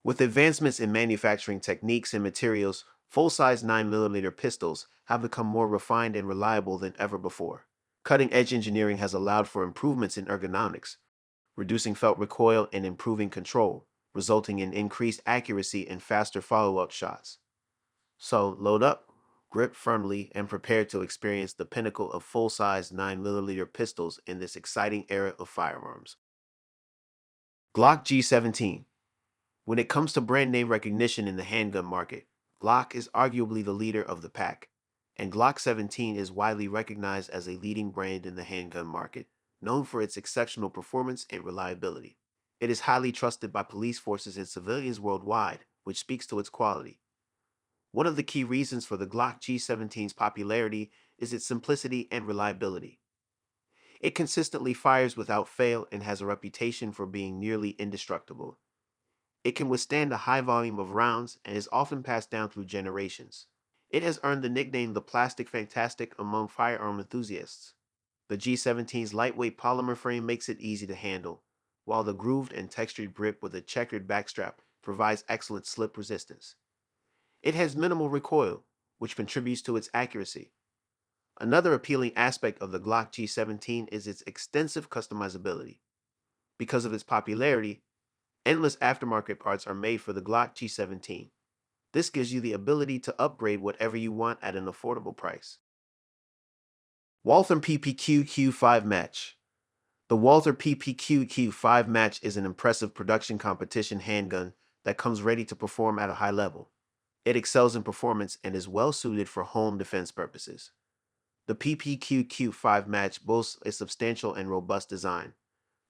With advancements in manufacturing techniques and materials, full-size 9mm pistols have become more refined and reliable than ever before. Cutting-edge engineering has allowed for improvements in ergonomics, reducing felt recoil and improving control, resulting in increased accuracy and faster follow-up shots. So, load up, grip firmly, and prepare to experience the pinnacle of full-size 9mm pistols in this exciting era of firearms. Glock G17. When it comes to brand name recognition in the handgun market, Glock is arguably the leader of the pack, and Glock 17 is widely recognized as a leading brand in the handgun market, known for its exceptional performance and reliability. It is highly trusted by police forces and civilians worldwide, which speaks to its quality. One of the key reasons for the Glock G17's popularity is its simplicity and reliability. It consistently fires without fail and has a reputation for being nearly indestructible. It can withstand a high volume of rounds and is often passed down through generations. It has earned the nickname the Plastic Fantastic among firearm enthusiasts. The G17's lightweight polymer frame makes it easy to handle, while the grooved and textured grip with a checkered backstrap provides excellent slip resistance. It has minimal recoil, which contributes to its accuracy. Another appealing aspect of the Glock G17 is its extensive customizability. Because of its popularity, endless aftermarket parts are made for the Glock G17. This gives you the ability to upgrade whatever you want at an affordable price. Walther PPQQ 5 Match. The Walther PPQQ 5 Match is an impressive production competition handgun that comes ready to perform at a high level. It excels in performance and is well suited for home defense purposes. The PPQQ 5 Match boasts a substantial and robust design,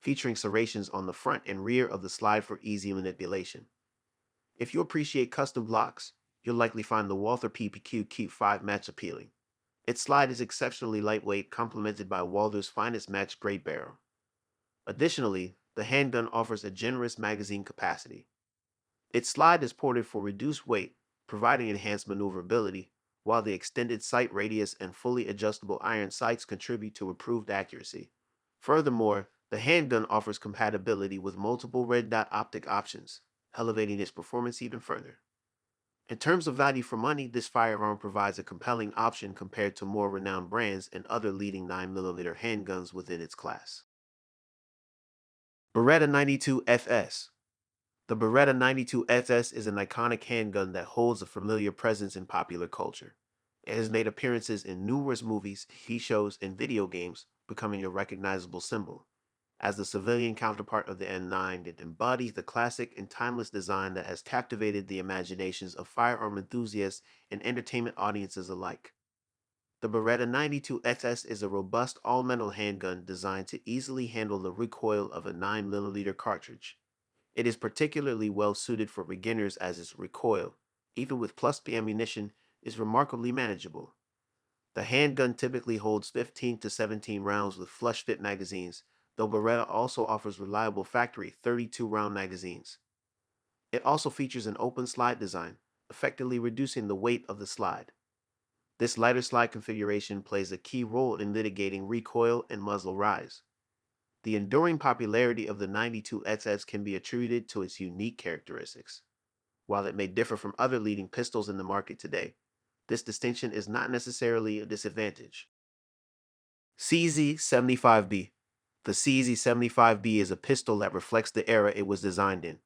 featuring serrations on the front and rear of the slide for easy manipulation. If you appreciate custom locks, you'll likely find the Walther PPQQ 5 Match appealing. Its slide is exceptionally lightweight, complemented by Walther's finest match grade barrel. Additionally, the handgun offers a generous magazine capacity. Its slide is ported for reduced weight, providing enhanced maneuverability, while the extended sight radius and fully adjustable iron sights contribute to improved accuracy. Furthermore, the handgun offers compatibility with multiple red dot optic options, elevating its performance even further. In terms of value for money, this firearm provides a compelling option compared to more renowned brands and other leading 9mm handguns within its class. Beretta 92 FS. The Beretta 92 FS is an iconic handgun that holds a familiar presence in popular culture. It has made appearances in numerous movies, TV shows, and video games, becoming a recognizable symbol. As the civilian counterpart of the N9, it embodies the classic and timeless design that has captivated the imaginations of firearm enthusiasts and entertainment audiences alike. The Beretta 92 FS is a robust all-metal handgun designed to easily handle the recoil of a 9mm cartridge. It is particularly well suited for beginners as its recoil, even with +P ammunition, is remarkably manageable. The handgun typically holds 15 to 17 rounds with flush-fit magazines, though Beretta also offers reliable factory 32-round magazines. It also features an open slide design, effectively reducing the weight of the slide. This lighter slide configuration plays a key role in mitigating recoil and muzzle rise. The enduring popularity of the 92 XS can be attributed to its unique characteristics. While it may differ from other leading pistols in the market today, this distinction is not necessarily a disadvantage. CZ75B. The CZ75B is a pistol that reflects the era it was designed in.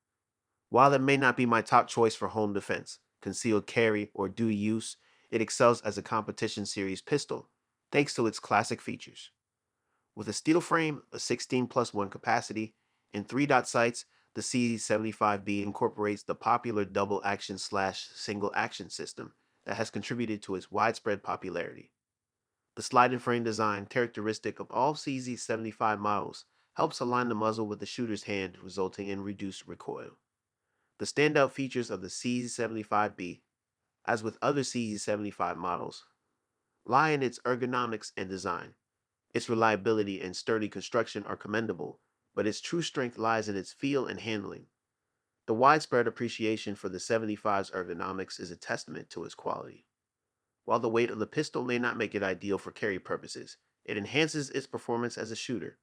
While it may not be my top choice for home defense, concealed carry, or duty use, it excels as a competition series pistol, thanks to its classic features. With a steel frame, a 16+1 capacity, and 3-dot sights, the CZ75B incorporates the popular double-action/single action system that has contributed to its widespread popularity. The sliding frame design, characteristic of all CZ75 models, helps align the muzzle with the shooter's hand, resulting in reduced recoil. The standout features of the CZ75B, as with other CZ75 models, lie in its ergonomics and design. Its reliability and sturdy construction are commendable, but its true strength lies in its feel and handling. The widespread appreciation for the 75's ergonomics is a testament to its quality. While the weight of the pistol may not make it ideal for carry purposes, it enhances its performance as a shooter.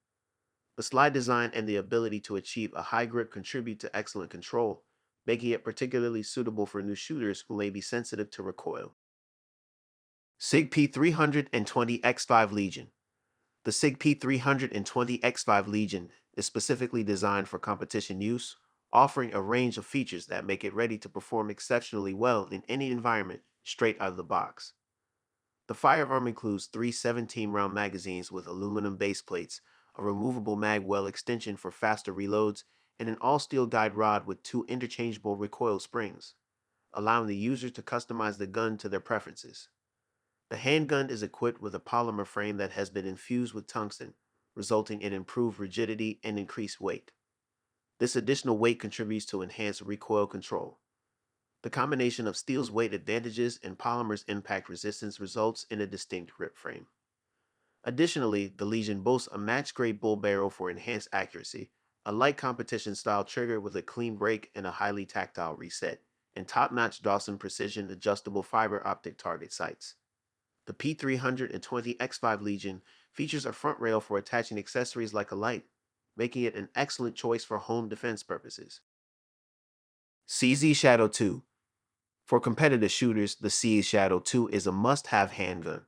The slide design and the ability to achieve a high grip contribute to excellent control, making it particularly suitable for new shooters who may be sensitive to recoil. SIG P320X5 Legion. The SIG P320X5 Legion is specifically designed for competition use, offering a range of features that make it ready to perform exceptionally well in any environment straight out of the box. The firearm includes three 17-round magazines with aluminum base plates, a removable mag well extension for faster reloads, and an all-steel guide rod with two interchangeable recoil springs, allowing the user to customize the gun to their preferences. The handgun is equipped with a polymer frame that has been infused with tungsten, resulting in improved rigidity and increased weight. This additional weight contributes to enhanced recoil control. The combination of steel's weight advantages and polymer's impact resistance results in a distinct grip frame. Additionally, the Legion boasts a match-grade bull barrel for enhanced accuracy, a light competition-style trigger with a clean break and a highly tactile reset, and top-notch Dawson precision adjustable fiber optic target sights. The P320X5 Legion features a front rail for attaching accessories like a light, making it an excellent choice for home defense purposes. CZ Shadow 2. For competitive shooters, the CZ Shadow 2 is a must-have handgun.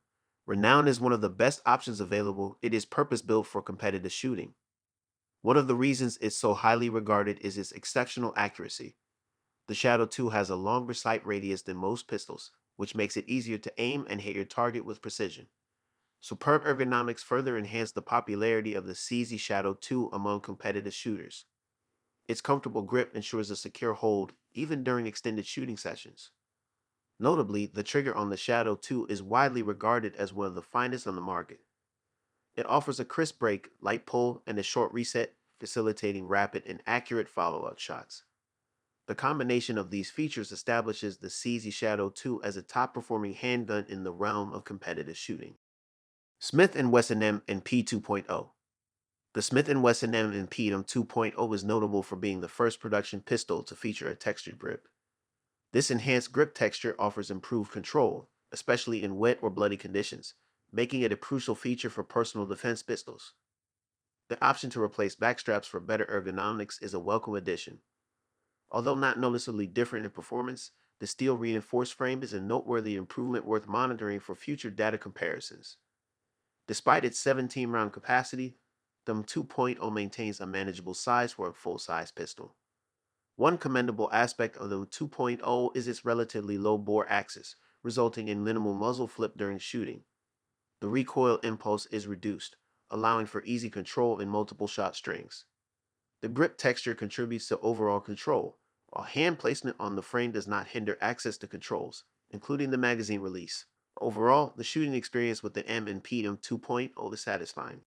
Renowned as one of the best options available, it is purpose-built for competitive shooting. One of the reasons it's so highly regarded is its exceptional accuracy. The Shadow 2 has a longer sight radius than most pistols, which makes it easier to aim and hit your target with precision. Superb ergonomics further enhance the popularity of the CZ Shadow 2 among competitive shooters. Its comfortable grip ensures a secure hold even during extended shooting sessions. Notably, the trigger on the Shadow 2 is widely regarded as one of the finest on the market. It offers a crisp break, light pull, and a short reset, facilitating rapid and accurate follow-up shots. The combination of these features establishes the CZ Shadow 2 as a top-performing handgun in the realm of competitive shooting. Smith & Wesson M P2.0. The Smith & Wesson M P2.0 is notable for being the first production pistol to feature a textured grip. This enhanced grip texture offers improved control, especially in wet or bloody conditions, making it a crucial feature for personal defense pistols. The option to replace backstraps for better ergonomics is a welcome addition. Although not noticeably different in performance, the steel-reinforced frame is a noteworthy improvement worth monitoring for future data comparisons. Despite its 17-round capacity, the M2.0 maintains a manageable size for a full-size pistol. One commendable aspect of the M2.0 is its relatively low bore axis, resulting in minimal muzzle flip during shooting. The recoil impulse is reduced, allowing for easy control in multiple shot strings. The grip texture contributes to overall control, while hand placement on the frame does not hinder access to controls, including the magazine release. Overall, the shooting experience with the M and P 2.0 is satisfying.